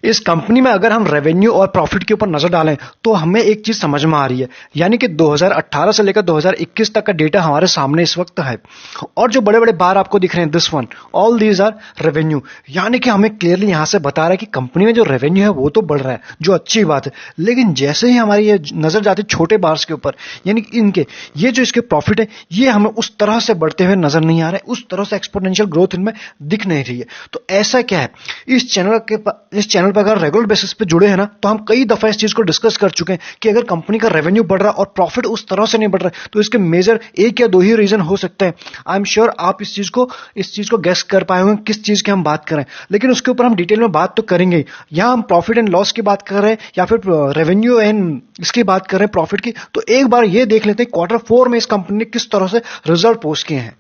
इस कंपनी में अगर हम रेवेन्यू और प्रॉफिट के ऊपर नजर डालें तो हमें एक चीज समझ में आ रही है, यानी कि 2018 से लेकर 2021 तक का डेटा हमारे सामने इस वक्त है। और जो बड़े बड़े बार आपको दिख रहे हैं, this one, all these are revenue, यानी कि हमें क्लियरली यहां से बता रहा है कि कंपनी में जो रेवेन्यू है वो तो बढ़ रहा है, जो अच्छी बात है। लेकिन जैसे ही हमारी ये नजर जाती है छोटे बार्स के ऊपर, यानी कि इनके ये जो इसके प्रॉफिट है ये हमें उस तरह से बढ़ते हुए नजर नहीं आ रहे, उस तरह से एक्सपोनेंशियल ग्रोथ इनमें दिख नहीं रही है। तो ऐसा क्या है, इस चैनल पर अगर रेगुलर बेसिस पे जुड़े हैं ना, तो हम कई दफा इस चीज को डिस्कस कर चुके हैं कि अगर कंपनी का रेवेन्यू बढ़ रहा है और प्रॉफिट उस तरह से नहीं बढ़ रहा है तो इसके मेजर एक या दो ही रीजन हो सकते हैं। आई एम श्योर आप इस चीज को गेस कर पाए होंगे किस चीज की हम बात करें, लेकिन उसके ऊपर हम डिटेल में बात तो करेंगे। यहां हम प्रॉफिट एंड लॉस की बात कर रहे हैं या फिर रेवेन्यू एंड इसकी बात कर रहे हैं प्रॉफिट की, तो एक बार ये देख लेते हैं Q4 में इस कंपनी ने किस तरह से रिजल्ट पोस्ट किए हैं।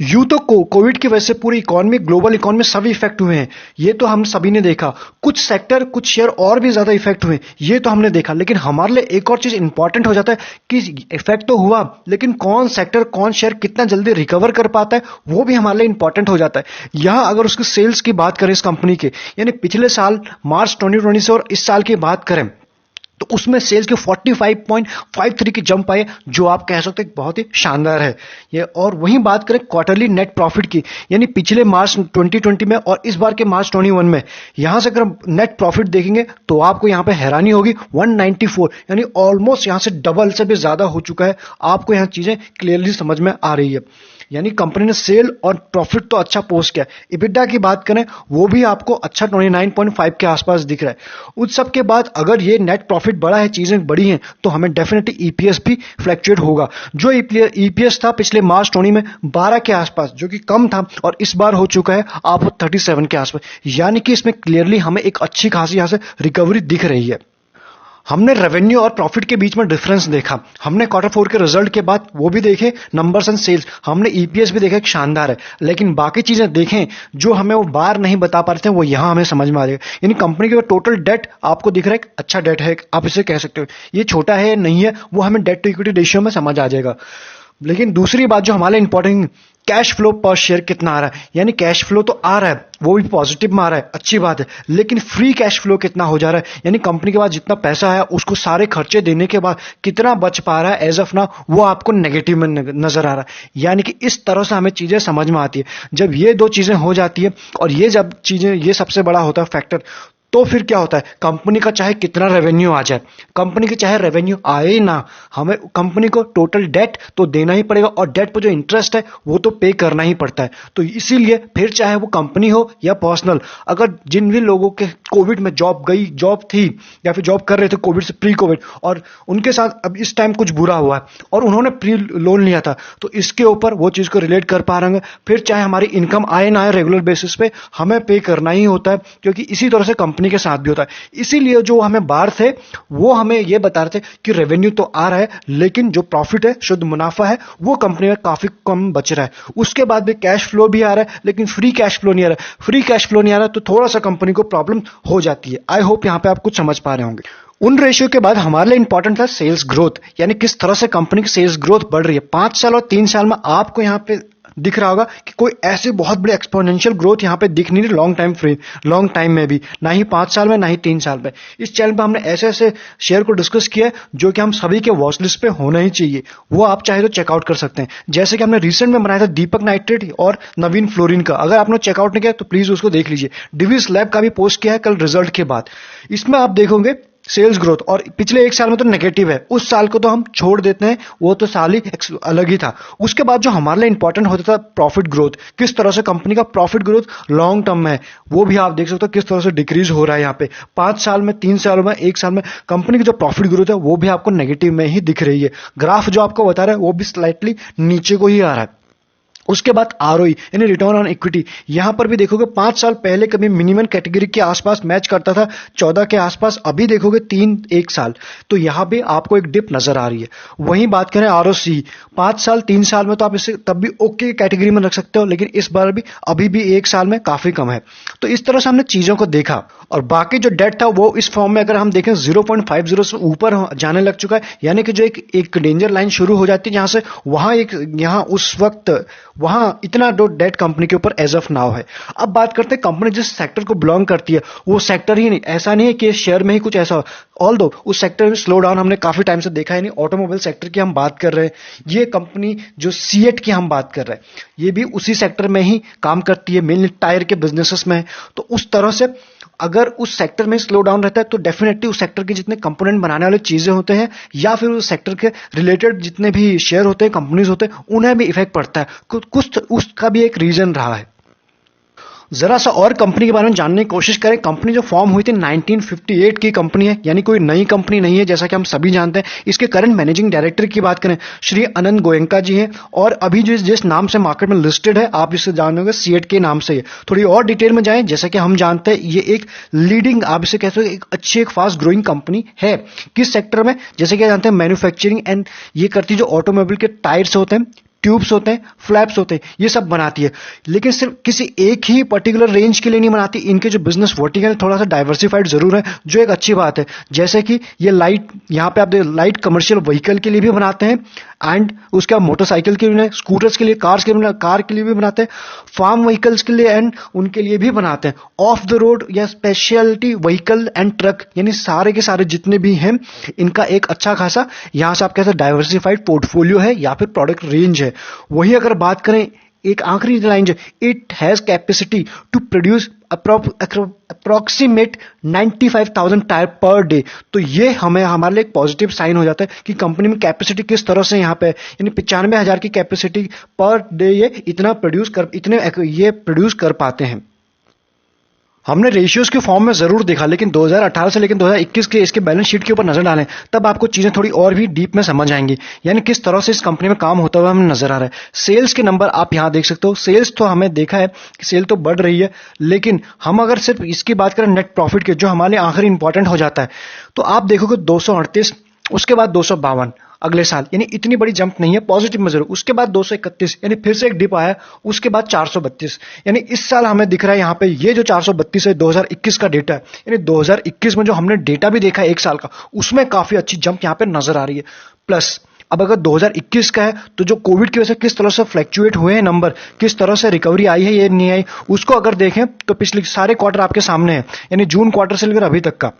यूं तो कोविड की वजह से पूरी इकोनॉमी, ग्लोबल इकोनॉमी सभी इफेक्ट हुए हैं, ये तो हम सभी ने देखा। कुछ सेक्टर, कुछ शेयर और भी ज्यादा इफेक्ट हुए, ये तो हमने देखा। लेकिन हमारे लिए एक और चीज इंपॉर्टेंट हो जाता है कि इफेक्ट तो हुआ, लेकिन कौन सेक्टर, कौन शेयर कितना जल्दी रिकवर कर पाता है वो भी हमारे लिए इंपॉर्टेंट हो जाता है। यहां अगर उसकी सेल्स की बात करें इस कंपनी के, यानी पिछले साल मार्च 2020 से और इस साल की बात करें तो उसमें सेल्स की 45.53 की जंप आई, जो आप कह सकते हैं बहुत ही शानदार है ये। और वहीं बात करें क्वार्टरली नेट प्रॉफिट की, यानी पिछले मार्च 2020 में और इस बार के मार्च 21 में, यहां से अगर नेट प्रॉफिट देखेंगे तो आपको यहां पे हैरानी होगी, 194, यानी ऑलमोस्ट यहां से डबल से भी ज्यादा हो चुका है। आपको यहां चीजें क्लियरली समझ में आ रही है, यानी कंपनी ने सेल और प्रॉफिट तो अच्छा पोस्ट किया। इबिडा की बात करें वो भी आपको अच्छा 29.5 के आसपास दिख रहा है। उस सब के बाद अगर ये नेट प्रॉफिट बड़ा है, चीजें बड़ी हैं, तो हमें डेफिनेटली ईपीएस भी फ्लक्चुएट होगा। जो ईपीएस था पिछले मार्च 20 में 12 के आसपास, जो कि कम था, और इस बार हो चुका है आपको 37 के आसपास, यानी कि इसमें क्लियरली हमें एक अच्छी खासी यहां से रिकवरी दिख रही है। हमने रेवेन्यू और प्रॉफिट के बीच में डिफरेंस देखा, हमने Q4 के रिजल्ट के बाद वो भी देखे, नंबर्स एंड सेल्स, हमने ईपीएस भी देखा, शानदार है। लेकिन बाकी चीजें देखें जो हमें वो बार नहीं बता पा रहे थे, वो यहां हमें समझ में आ जाएगा। यानी कंपनी के टोटल डेट आपको दिख रहा है, अच्छा डेट है, आप इसे कह सकते हो। ये छोटा है नहीं है, वो हमें डेट टू इक्विटी रेशियो में समझ आ जाएगा। लेकिन दूसरी बात जो हमारे इंपॉर्टेंट, कैश फ्लो पर शेयर कितना आ रहा है, यानी कैश फ्लो तो आ रहा है, वो भी पॉजिटिव में आ रहा है, अच्छी बात है। लेकिन फ्री कैश फ्लो कितना हो जा रहा है, यानी कंपनी के पास जितना पैसा है उसको सारे खर्चे देने के बाद कितना बच पा रहा है एज ऑफ नाउ, वो आपको नेगेटिव में नजर आ रहा है। यानी कि इस तरह से हमें चीजें समझ में आती है। जब ये दो चीजें हो जाती है और ये जब चीजें, ये सबसे बड़ा होता है फैक्टर, तो फिर क्या होता है, कंपनी का चाहे कितना रेवेन्यू आ जाए, कंपनी के चाहे रेवेन्यू आए ही ना, हमें कंपनी को टोटल डेट तो देना ही पड़ेगा, और डेट पर जो इंटरेस्ट है वो तो पे करना ही पड़ता है। तो इसीलिए फिर चाहे वो कंपनी हो या पर्सनल, अगर जिन भी लोगों के कोविड में जॉब थी या फिर जॉब कर रहे थे कोविड से प्री कोविड, और उनके साथ अब इस टाइम कुछ बुरा हुआ है और उन्होंने प्री लोन लिया था, तो इसके ऊपर वो चीज को रिलेट कर पा रहे हैं। फिर चाहे हमारी इनकम आए ना आए, रेगुलर बेसिस पे हमें पे करना ही होता है, क्योंकि इसी तरह से कंपनी के साथ भी होता है। इसीलिए जो हमें बाहर थे वो हमें ये बता रहे थे कि रेवेन्यू तो आ रहा है, लेकिन जो प्रॉफिट है, शुद्ध मुनाफा है, वो कंपनी में काफी कम बच रहा है। उसके बाद भी कैश फ्लो भी आ रहा है, लेकिन फ्री कैश फ्लो नहीं आ रहा है। फ्री कैश फ्लो नहीं आ रहा तो थोड़ा सा कंपनी को प्रॉब्लम हो जाती है। आई होप यहां पे आप कुछ समझ पा रहे होंगे। उन रेशियो के बाद हमारे लिए इंपॉर्टेंट था सेल्स ग्रोथ, यानी किस तरह से कंपनी की सेल्स ग्रोथ बढ़ रही है। 5 साल और 3 साल में आपको यहां पे दिख रहा होगा कि कोई ऐसे बहुत बड़े एक्सपोनेंशियल ग्रोथ यहां पे दिख नहीं रही लॉन्ग टाइम में भी, ना ही 5 साल में, ना ही 3 साल में। इस चैनल पे हमने ऐसे ऐसे शेयर को डिस्कस किया है जो कि हम सभी के वॉच लिस्ट पे होना ही चाहिए, वो आप चाहे तो चेकआउट कर सकते हैं। जैसे कि हमने रिसेंट में बनाया था दीपक नाइट्रेट और नवीन फ्लोरिन का, अगर आपने चेकआउट नहीं किया तो प्लीज उसको देख लीजिए। डिविस लैब का भी पोस्ट किया है कल रिजल्ट के बाद। इसमें आप देखोगे सेल्स ग्रोथ, और पिछले 1 साल में तो नेगेटिव है, उस साल को तो हम छोड़ देते हैं, वो तो साल ही अलग ही था। उसके बाद जो हमारे लिए इंपॉर्टेंट होता था प्रॉफिट ग्रोथ, किस तरह से कंपनी का प्रॉफिट ग्रोथ लॉन्ग टर्म में है, वो भी आप देख सकते हो किस तरह से डिक्रीज हो रहा है। यहाँ पे 5 साल में, 3 साल में, 1 साल में कंपनी की जो प्रॉफिट ग्रोथ है वो भी आपको नेगेटिव में ही दिख रही है। ग्राफ जो आपको बता रहा है वो भी स्लाइटली नीचे को ही आ रहा है। उसके बाद आरओई यानी रिटर्न ऑन इक्विटी, यहां पर भी देखोगे 5 साल पहले कभी मिनिमम कैटेगरी के आसपास मैच करता था 14 के आसपास, अभी देखोगे 1 साल तो यहां भी आपको एक डिप नजर आ रही है। वहीं बात करें आरओसी, 5 साल 3 साल में तो आप इसे तब भी ओके कैटेगरी में रख सकते हो, लेकिन इस बार भी अभी भी 1 साल में काफी कम है। तो इस तरह से हमने चीजों को देखा, और बाकी जो डेट था वो इस फॉर्म में अगर हम देखें 0.50 से ऊपर जाने लग चुका है, यानी कि जो एक डेंजर लाइन शुरू हो जाती है जहां से वहां एक, यहां उस वक्त वहां इतना डेट कंपनी के ऊपर एज ऑफ नाउ है। अब बात करते हैं कंपनी जिस सेक्टर को बिलोंग करती है वो सेक्टर ही नहीं, ऐसा नहीं है कि शेयर में ही कुछ ऐसा, ऑल्दो उस सेक्टर में स्लो डाउन हमने काफी टाइम से देखा है नहीं। ऑटोमोबाइल सेक्टर की हम बात कर रहे हैं, ये कंपनी जो सीएट की हम बात कर रहे हैं ये भी उसी सेक्टर में ही काम करती है, मेनली टायर के बिजनेसेस में। तो उस तरह से अगर उस सेक्टर में स्लो डाउन रहता है तो डेफिनेटली उस सेक्टर के जितने कंपोनेंट बनाने वाले चीजें होते हैं या फिर उस सेक्टर के रिलेटेड जितने भी शेयर होते हैं, कंपनीज होते हैं, उन्हें भी इफेक्ट पड़ता है। कुछ उसका भी एक रीजन रहा है। जरा सा और कंपनी के बारे में जानने की कोशिश करें। कंपनी जो फॉर्म हुई थी 1958 की कंपनी है, यानी कोई नई कंपनी नहीं है जैसा कि हम सभी जानते हैं। इसके करंट मैनेजिंग डायरेक्टर की बात करें श्री अनंत गोयंका जी हैं और अभी जिस नाम से मार्केट में लिस्टेड है आप इसे जानोगे सीएट के नाम से। थोड़ी और डिटेल में जाएं, जैसा कि हम जानते हैं ये एक लीडिंग, आप इसे कह सकते हैं एक अच्छी एक फास्ट ग्रोइंग कंपनी है। किस सेक्टर में, जैसे कि जानते हैं मैन्युफैक्चरिंग एंड ये करती जो ऑटोमोबाइल के टायर्स होते हैं, ट्यूब्स होते हैं, फ्लैप्स होते हैं, ये सब बनाती है। लेकिन सिर्फ किसी एक ही पर्टिकुलर रेंज के लिए नहीं बनाती, इनके जो बिजनेस वर्टिकल थोड़ा सा डाइवर्सिफाइड जरूर है, जो एक अच्छी बात है। जैसे कि ये लाइट, यहाँ पे आप देख लाइट कमर्शियल व्हीकल के लिए भी बनाते हैं एंड उसके बाद मोटरसाइकिल के लिए, स्कूटर्स के लिए, कार के लिए भी बनाते हैं, फार्म व्हीकल्स के लिए एंड उनके लिए भी बनाते हैं, ऑफ द रोड या स्पेशलिटी व्हीकल एंड ट्रक, यानी सारे के सारे जितने भी हैं इनका एक अच्छा खासा यहां से आप कहते हैं डाइवर्सिफाइड पोर्टफोलियो है या फिर प्रोडक्ट रेंज है। वही अगर बात करें एक आखिरी लाइन जो it has capacity to produce approximate 95,000 tyre per day. तो ये हमारे लिए एक पॉजिटिव साइन हो जाता है कि कंपनी में कैपेसिटी किस तरह से यहाँ पे, यानी 95,000 की कैपेसिटी पर डे ये ये प्रोड्यूस कर पाते हैं। हमने रेशियोज के फॉर्म में जरूर देखा, लेकिन 2018 से लेकर 2021 के इसके बैलेंस शीट के ऊपर नजर डालें तब आपको चीजें थोड़ी और भी डीप में समझ आएंगी, यानी किस तरह से इस कंपनी में काम होता हुआ हमें नजर आ रहा है। सेल्स के नंबर आप यहां देख सकते हो। सेल्स तो हमें देखा है कि सेल तो बढ़ रही है, लेकिन हम अगर सिर्फ इसकी बात करें नेट प्रॉफिट के, जो हमारे आखिर इंपॉर्टेंट हो जाता है, तो आप देखोगे 238, उसके बाद 252 अगले साल, यानी इतनी बड़ी जंप नहीं है, पॉजिटिव में जरूर। उसके बाद 231, यानी फिर से एक डिप आया, उसके बाद 432, यानी इस साल हमें दिख रहा है यहाँ पे ये जो 432 है 2021 का डेटा है, यानी 2021 में जो हमने डेटा भी देखा है एक साल का, उसमें काफी अच्छी जंप यहाँ पे नजर आ रही है। प्लस अब अगर 2021 का है तो जो कोविड की वजह से किस तरह से फ्लैक्चुएट हुए हैं नंबर, किस तरह से रिकवरी आई है ये नहीं आई, उसको अगर देखें तो पिछले सारे क्वार्टर आपके सामने है, यानी जून क्वार्टर से लेकर अभी तक का।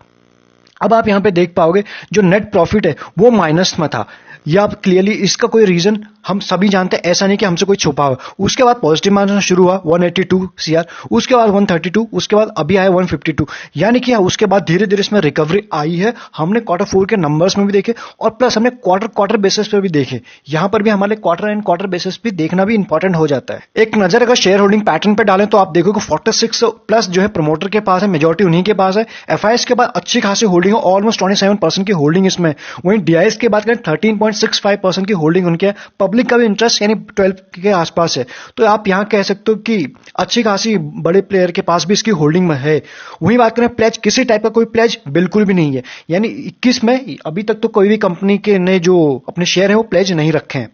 अब आप यहां पे देख पाओगे जो नेट प्रॉफिट है वो माइनस में था, या आप क्लियरली इसका कोई रीजन हम सभी जानते हैं, ऐसा नहीं कि हमसे कोई छुपा हुआ। उसके बाद पॉजिटिव माइनस शुरू हुआ 182 सीआर, उसके बाद 132, उसके बाद अभी आया 152, यानी कि उसके बाद धीरे धीरे इसमें रिकवरी आई है। हमने क्वार्टर 4 के नंबर्स में भी देखे और प्लस हमने क्वार्टर बेसिस पे भी देखे। यहां पर भी हमारे क्वार्टर एंड क्वार्टर बेसिस पे देखना भी इंपॉर्टेंट हो जाता है। एक नजर अगर शेयर होल्डिंग पैटर्न पे डालें तो आप देखोगे 46 प्लस जो है प्रमोटर के पास है, मेजोरिटी उन्हीं के पास है। एफआईएस के बाद अच्छी खासी होल्डिंग है, ऑलमोस्ट 27% की होल्डिंग इसमें। वहीं डीआईएस की बात करें 13.65% की होल्डिंग उनके है। पब्लिक का भी इंटरेस्ट यानी 12 के आसपास है, तो आप यहां कह सकते हो कि अच्छी खासी बड़े प्लेयर के पास भी इसकी होल्डिंग में है। वहीं बात करें प्लेज, किसी टाइप का कोई प्लेज बिल्कुल भी नहीं है, यानी 21 में अभी तक तो कोई भी कंपनी के ने जो अपने शेयर है वो प्लेज नहीं रखे हैं।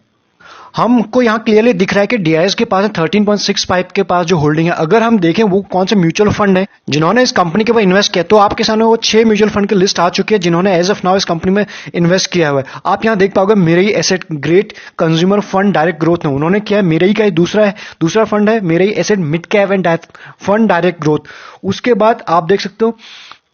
हमको यहाँ क्लियरली दिख रहा है कि डीआईएस के पास 13.65 के पास जो होल्डिंग है। अगर हम देखें वो कौन से म्यूचुअल फंड है जिन्होंने इस कंपनी के ऊपर इन्वेस्ट किया, तो आपके सामने वो 6 म्यूचुअल फंड की लिस्ट आ चुकी है जिन्होंने एज ऑफ नाउ इस कंपनी में इन्वेस्ट किया हुआ है। आप यहाँ देख पाओगे मेरे asset great consumer fund direct growth ने उन्होंने किया है, मेरे ही का दूसरा फंड है मेरे asset mid cap end fund direct growth. उसके बाद आप देख सकते हो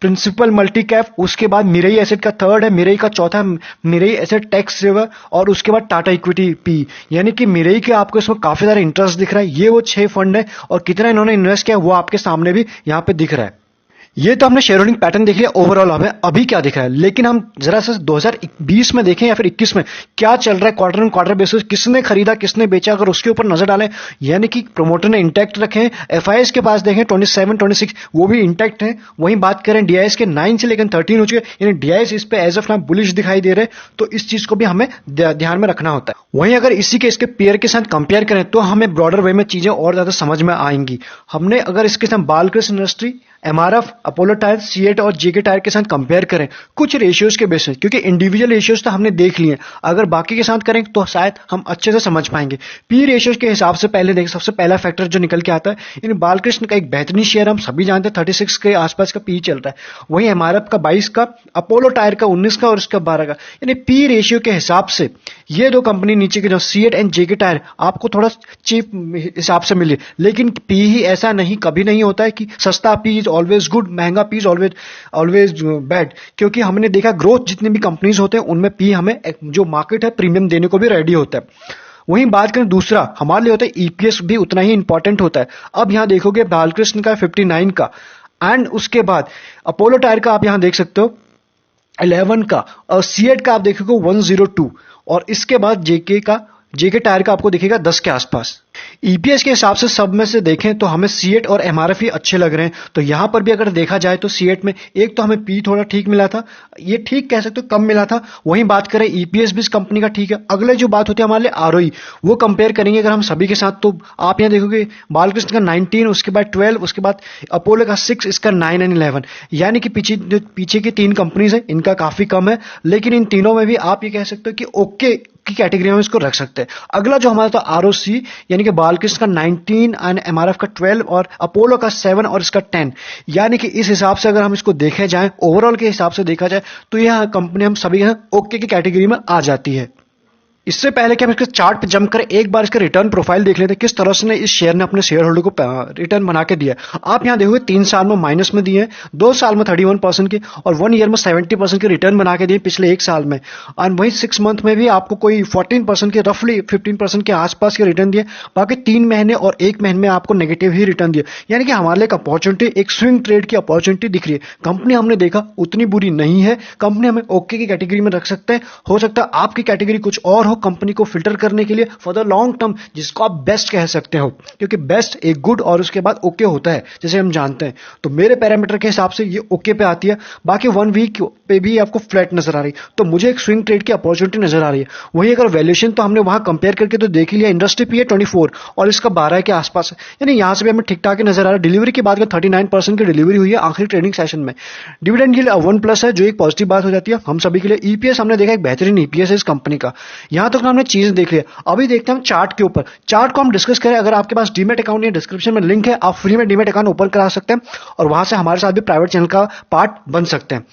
प्रिंसिपल मल्टी कैप, उसके बाद मिरई एसेट का थर्ड है, मिरई का चौथा मिरई एसेट टैक्स सेवर, और उसके बाद टाटा इक्विटी पी, यानी कि मिरई के आपको इसमें काफी सारा इंटरेस्ट दिख रहा है। ये वो 6 फंड है और कितना इन्होंने इन्वेस्ट किया वो आपके सामने भी यहाँ पे दिख रहा है। ये तो हमने शेयर होल्डिंग पैटर्न देख लिया ओवरऑल हमें अभी क्या दिख रहा है, लेकिन हम जरा सा 2020 में देखें या फिर 21 में क्या चल रहा है क्वार्टर एंड क्वार्टर बेसिस, किसने खरीदा किसने बेचा, अगर उसके ऊपर नजर डालें, यानी कि प्रमोटर ने इंटैक्ट रखे हैं। एफआईएस के पास देखें 27, 26 वो भी इंटैक्ट है। वहीं बात करें डीआईएस के 9 से लेकर 13 हो चुके, यानी डीआईएस इस पे एज ऑफ नाउ बुलिश दिखाई दे रहे, तो इस चीज को भी हमें ध्यान में रखना होता है। वहीं अगर इसी के इसके पेयर के साथ कंपेयर करें तो हमें ब्रॉडर वे में चीजें और ज्यादा समझ में आएंगी। हमने अगर इसके साथ Balkrishna industry, MRF, Apollo tyre CEAT और जेके टायर के साथ कंपेयर करें कुछ रेशियोज के बेसिस, क्योंकि इंडिविजुअल रेशियोज तो हमने देख लिए, अगर बाकी के साथ करें तो शायद हम अच्छे से समझ पाएंगे। पी रेशियोज के हिसाब से पहले देखें, सबसे पहला फैक्टर जो निकल के आता है, यानी बालकृष्ण का एक बेहतरीन शेयर हम सभी जानते हैं 36 के आसपास का पी चल रहा है, वहीं एमआरएफ का 22 का, अपोलो टायर का 19 का और इसका 12 का, यानी पी रेशियो के हिसाब से ये दो कंपनी नीचे के जो सीएट एंड जेके टायर आपको थोड़ा चीप हिसाब से मिले, लेकिन पी ही ऐसा नहीं, कभी नहीं होता है कि सस्ता पी इज ऑलवेज गुड, महंगा पी इज ऑलवेज बैड, क्योंकि हमने देखा ग्रोथ जितनी भी कंपनीज होते हैं उनमें पी हमें जो मार्केट है प्रीमियम देने को भी रेडी होता है। वहीं बात करें दूसरा हमारे लिए होता है ईपीएस, भी उतना ही इंपॉर्टेंट होता है। अब यहां देखोगे बालकृष्ण का 59 का एंड उसके बाद अपोलो टायर का आप यहां देख सकते हो 11 का, और सीएट का आप देखोगे 102, और इसके बाद जेके टायर का आपको दिखेगा 10 के आसपास। ईपीएस के हिसाब से सब में से देखें तो हमें सीएट और एमआरएफ ही अच्छे लग रहे हैं, तो यहां पर भी अगर देखा जाए तो सीएट में एक तो हमें पी थोड़ा ठीक मिला था, ये ठीक कह सकते हो कम मिला था, वहीं बात करें ईपीएस भी इस कंपनी का ठीक है। अगले जो बात होती है हमारे लिए आरओई, वो कंपेयर करेंगे अगर हम सभी के साथ, तो आप यहां देखोगे बालकृष्ण का 19, उसके बाद 12, उसके बाद अपोलो का 6, इसका 9 एंड 11, यानी कि पीछे की 3 कंपनीज है इनका काफी कम है, लेकिन इन तीनों में भी आप ये कह सकते हो कि ओके की कैटेगरी में इसको रख सकते हैं। अगला जो हमारा था आरओसी, यानी कि बालकृष्ण का 19 एंड एमआरएफ का 12 और अपोलो का 7 और इसका 10, यानी कि इस हिसाब से अगर हम इसको देखे जाएं, ओवरऑल के हिसाब से देखा जाए तो यह कंपनी हम सभी ओके की कैटेगरी में आ जाती है। इससे पहले कि हम इसके चार्ट पे जंप करें, एक बार इसका रिटर्न प्रोफाइल देख लेते हैं, किस तरह से इस शेयर ने अपने शेयर होल्डर को रिटर्न बना के दिया। आप यहां देखोगे 3 साल में माइनस में दिए, 2 साल में 31% के और 1 ईयर में 70% के रिटर्न बना के दिए पिछले 1 साल में, और वहीं 6 मंथ में भी आपको कोई 14% के, रफली 15% के आसपास के रिटर्न दिए, बाकी 3 महीने और 1 महीने में आपको नेगेटिव ही रिटर्न दिए, यानी कि हमारे लिए एक अपॉर्चुनिटी, एक स्विंग ट्रेड की अपॉर्चुनिटी दिख रही है। कंपनी हमने देखा उतनी बुरी नहीं है, कंपनी हमें ओके की कैटेगरी में रख सकते हैं, हो सकता है आपकी कैटेगरी कुछ और हो, कंपनी को फिल्टर करने के लिए फॉर द लॉन्ग टर्म, जिसको आप बेस्ट कह सकते हो, क्योंकि बेस्ट एक गुड और उसके बाद ओके होता है जैसे हम जानते हैं। तो मेरे पैरामीटर के हिसाब से ये ओके पे आती है, बाकी 1 वीक पे भी आपको फ्लैट नजर आ रही, तो मुझे एक स्विंग ट्रेड की अपॉर्चुनिटी नजर आ रही है। वही अगर वैल्यूएशन तो हमने वहां कंपेयर करके तो देख लिया, इंडस्ट्री पी है 24 और इसका 12 के आसपास है, यानी यहां से भी हमें ठीक ठाक नजर आ रहा है। डिलीवरी की बात करें 39% की डिलीवरी हुई है आखिरी ट्रेडिंग सेशन में। डिविडेंड यील्ड 1+ है, जो एक पॉजिटिव बात हो जाती है हम सभी के लिए। ईपीएस हमने देखा एक बेहतरीन ईपीएस है इस कंपनी का। यहां तक हमने चीजें देख लिया, अभी देखते हैं हम चार्ट के ऊपर। चार्ट को हम डिस्कस करें, अगर आपके पास डीमेट अकाउंट या डिस्क्रिप्शन में लिंक है, आप फ्री में डीमेट अकाउंट ओपन करा सकते हैं और वहां से हमारे साथ भी प्राइवेट चैनल का पार्ट बन सकते हैं।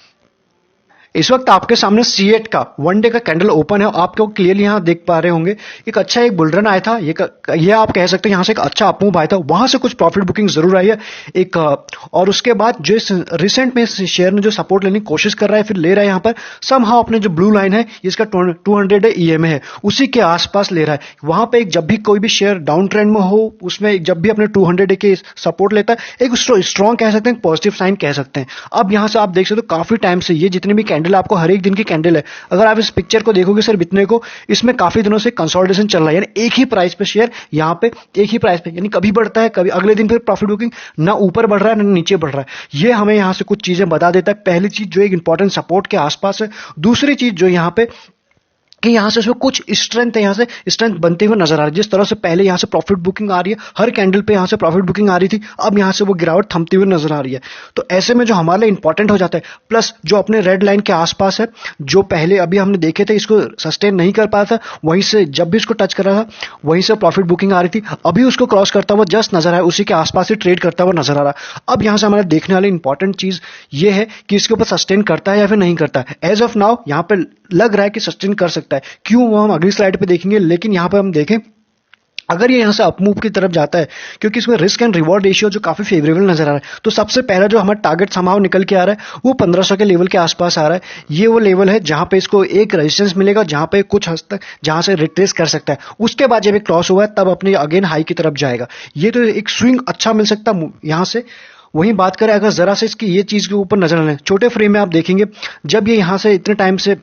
इस वक्त आपके सामने सीएट का 1 डे का कैंडल ओपन है, आपको क्लियरली यहां देख पा रहे होंगे एक बुल रन आया था, ये आप कह सकते हैं यहां से एक अच्छा अपमूव आया था, वहां से कुछ प्रॉफिट बुकिंग जरूर आई है एक, और उसके बाद जो रिसेंट में शेयर ने जो सपोर्ट लेने की कोशिश कर रहा है, फिर ले रहा है यहां पर समहाउ अपने जो ब्लू लाइन है इसका 200 ईएमए है उसी के आसपास ले रहा है। वहां पे जब भी कोई भी शेयर डाउन ट्रेंड में हो, उसमें जब भी अपने 200 के सपोर्ट लेता है, एक स्ट्रॉन्ग कह सकते हैं, पॉजिटिव साइन कह सकते हैं। अब यहां से आप देख सकते हो काफी टाइम से ये जितने भी कैंडल आपको हर एक दिन की कैंडल है, अगर आप इस पिक्चर को देखोगे सिर्फ इतने को, इसमें काफी दिनों से कंसोलिडेशन चल रहा है, यानी एक ही प्राइस पे शेयर यहां पे एक ही प्राइस पे, यानी कभी बढ़ता है कभी अगले दिन फिर प्रॉफिट बुकिंग, ना ऊपर बढ़ रहा है ना नीचे बढ़ रहा है। ये हमें यहां से कुछ चीजें बता देता है। पहली चीज जो एक इंपॉर्टेंट सपोर्ट के आसपास है, दूसरी चीज जो यहां पे कि यहां से उसमें कुछ स्ट्रेंथ है, यहां से स्ट्रेंथ बनते हुए नजर आ रही है। जिस तरह से पहले यहां से प्रॉफिट बुकिंग आ रही है, हर कैंडल पे यहां से प्रॉफिट बुकिंग आ रही थी, अब यहां से वो गिरावट थमती हुई नजर आ रही है। तो ऐसे में जो हमारे लिए इंपॉर्टेंट हो जाता है, प्लस जो अपने रेड लाइन के आसपास है, जो पहले अभी हमने देखे थे इसको सस्टेन नहीं कर पाया था, वहीं से जब भी इसको टच कर रहा था वहीं से प्रॉफिट बुकिंग आ रही थी, अभी उसको क्रॉस करता हुआ जस्ट नजर आया, उसी के आसपास ही ट्रेड करता हुआ नजर आ रहा। अब यहां से हमारे देखने वाली इंपॉर्टेंट चीज ये है कि इसके ऊपर सस्टेन करता है या फिर नहीं करता है। एज ऑफ नाउ यहां पर लग रहा है कि सस्टेन कर सकता है, क्यों वो हम अगली स्लाइड पे देखेंगे, लेकिन यहां पर हम देखें अगर ये यहां से अपमूव की तरफ जाता है, क्योंकि इसमें रिस्क एंड रिवॉर्ड रेशियो जो काफी फेवरेबल नजर आ रहा है, तो सबसे पहला जो हमारा टारगेट समाव निकल के आ रहा है वो 1500 के लेवल के आसपास आ रहा है। ये वो लेवल है जहां पे इसको एक रेजिस्टेंस मिलेगा, जहां पे कुछ हद तक जहां से रिट्रेस कर सकता है। उसके बाद जब क्रॉस हुआ है तब अपने अगेन हाई की तरफ जाएगा। ये तो एक स्विंग अच्छा मिल सकता है यहां से। वहीं बात करें अगर जरा से इसकी ये चीज के ऊपर नजर आना है, छोटे फ्रेम में आप देखेंगे जब ये यहां से इतने टाइम से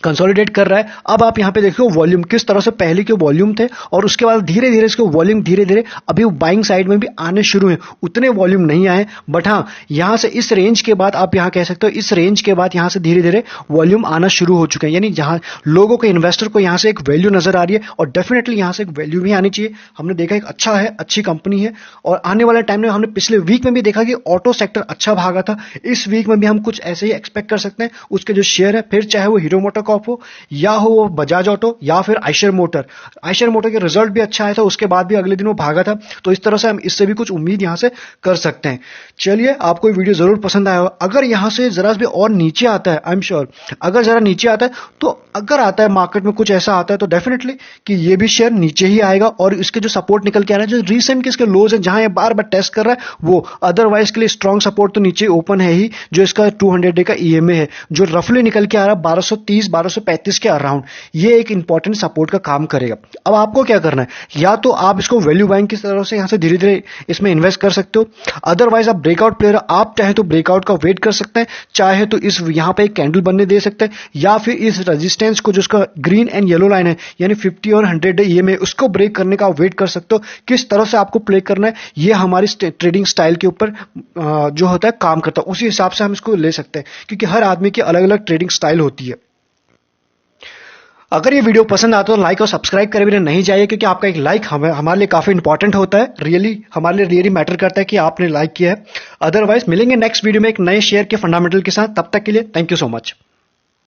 कंसोलिडेट कर रहा है। अब आप यहाँ पे देखो वॉल्यूम किस तरह से पहले के वॉल्यूम थे और उसके बाद धीरे धीरे इसके वॉल्यूम धीरे धीरे अभी बाइंग साइड में भी आने शुरू हैं। उतने वॉल्यूम नहीं आए, बट हाँ यहाँ से इस रेंज के बाद आप यहाँ कह सकते हो इस रेंज के बाद यहाँ से धीरे धीरे वॉल्यूम आना शुरू हो चुके हैं। यानी जहाँ लोगों को, इन्वेस्टर को यहाँ से एक वैल्यू नजर आ रही है और डेफिनेटली यहाँ से एक वैल्यू भी आनी चाहिए। हमने देखा एक अच्छा है, अच्छी कंपनी है और आने वाले टाइम में हमने पिछले वीक में भी देखा कि ऑटो सेक्टर अच्छा भागा था। इस वीक में भी हम कुछ ऐसे ही एक्सपेक्ट कर सकते हैं। उसके जो शेयर है, फिर चाहे वो हीरो मोटोकॉर्प हो या हो वो बजाज ऑटो या फिर आयशर मोटर के रिजल्ट भी अच्छा आया था, उसके बाद भी अगले दिन वो भागा था। तो इस तरह से हम इससे भी कुछ उम्मीद यहां से कर सकते हैं। चलिए, आपको ये वीडियो जरूर पसंद आया होगा। अगर यहां से जरा भी और नीचे आता है, आई एम श्योर अगर जरा नीचे आता है तो अगर आता है मार्केट में कुछ ऐसा आता है तो डेफिनेटली कि ये भी शेयर नीचे ही आएगा और इसके जो सपोर्ट निकल के आ रहा है, जो रीसेंट के इसके लोज है जहां ये बार बार टेस्ट कर रहा है वो, अदरवाइज के लिए स्ट्रॉन्ग सपोर्ट तो नीचे ओपन है ही, जो इसका 200 डे का ईएमए है जो रफली निकल के आ रहा है 1230 1235 के अराउंड, ये एक इंपॉर्टेंट सपोर्ट का काम करेगा। अब आपको क्या करना है, या तो आप इसको वैल्यू बाइंग की तरह से यहां से धीरे धीरे इसमें इन्वेस्ट कर सकते हो, अदरवाइज आप ब्रेकआउट प्लेयर, आप चाहे तो ब्रेकआउट का वेट कर सकते हैं, चाहे तो इस यहां पे एक कैंडल बनने दे सकते हैं, या फिर इस रेजिस्टेंस को जिसका ग्रीन एंड येलो लाइन है यानी 50 और 100 डे ईएमए उसको ब्रेक करने का वेट कर सकते हो। किस तरह से आपको प्ले करना है ये हमारी ट्रेडिंग स्टाइल के ऊपर जो होता है काम करता है, उसी हिसाब से हम इसको ले सकते हैं क्योंकि हर आदमी की अलग अलग ट्रेडिंग स्टाइल होती है। अगर ये वीडियो पसंद आता है तो लाइक और सब्सक्राइब करे बिना नहीं जाइए क्योंकि आपका एक लाइक हमारे लिए काफी इंपॉर्टेंट होता है, रियली हमारे लिए रियली मैटर करता है कि आपने लाइक किया है। अदरवाइज मिलेंगे नेक्स्ट वीडियो में एक नए शेयर के फंडामेंटल के साथ, तब तक के लिए थैंक यू सो मच।